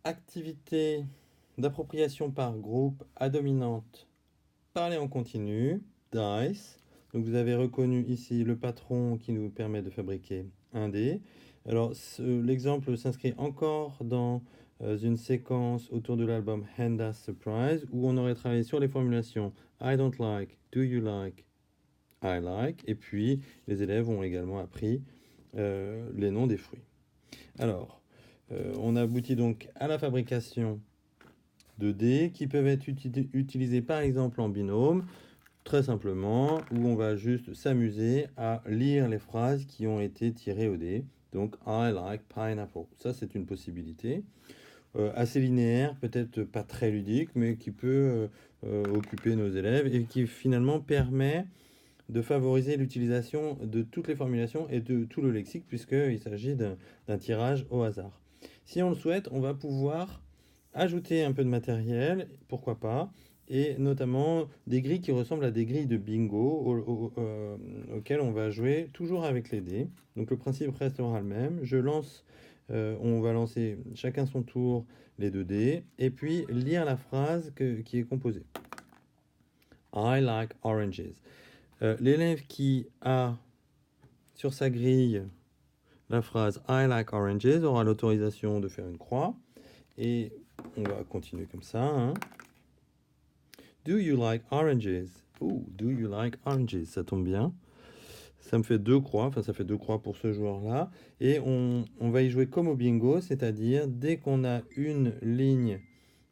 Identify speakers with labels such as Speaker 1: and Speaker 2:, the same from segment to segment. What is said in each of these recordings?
Speaker 1: activité d'appropriation par groupe à dominante, parler en continu, dice. Donc vous avez reconnu ici le patron qui nous permet de fabriquer un dé. Alors l'exemple s'inscrit encore dans une séquence autour de l'album Handa's Surprise où on aurait travaillé sur les formulations I don't like, do you like, I like. Et puis les élèves ont également appris les noms des fruits. Alors, on aboutit donc à la fabrication de dés qui peuvent être utilisés par exemple en binôme, très simplement, où on va juste s'amuser à lire les phrases qui ont été tirées au dé. Donc, I like pineapple. Ça, c'est une possibilité. Assez linéaire, peut-être pas très ludique, mais qui peut occuper nos élèves et qui finalement permet de favoriser l'utilisation de toutes les formulations et de tout le lexique, puisqu'il s'agit d'un tirage au hasard. Si on le souhaite, on va pouvoir ajouter un peu de matériel, pourquoi pas, et notamment des grilles qui ressemblent à des grilles de bingo auxquelles on va jouer toujours avec les dés. Donc le principe restera le même. On va lancer chacun son tour les 2 dés, et puis lire la phrase qui est composée. I like oranges. L'élève qui a sur sa grille la phrase I like oranges aura l'autorisation de faire une croix. Et on va continuer comme ça. Hein. Do you like oranges? Ooh, do you like oranges? Ça tombe bien. Ça me fait 2 croix, enfin ça fait 2 croix pour ce joueur-là. Et on va y jouer comme au bingo, c'est-à-dire dès qu'on a une ligne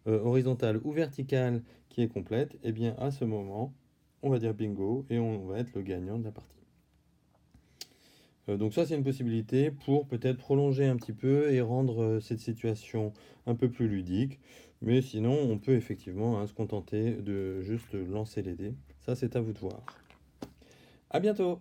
Speaker 1: horizontale ou verticale qui est complète, et bien à ce moment, on va dire bingo et on va être le gagnant de la partie. Donc ça, c'est une possibilité pour peut-être prolonger un petit peu et rendre cette situation un peu plus ludique. Mais sinon, on peut effectivement se contenter de juste lancer les dés. Ça, c'est à vous de voir. À bientôt!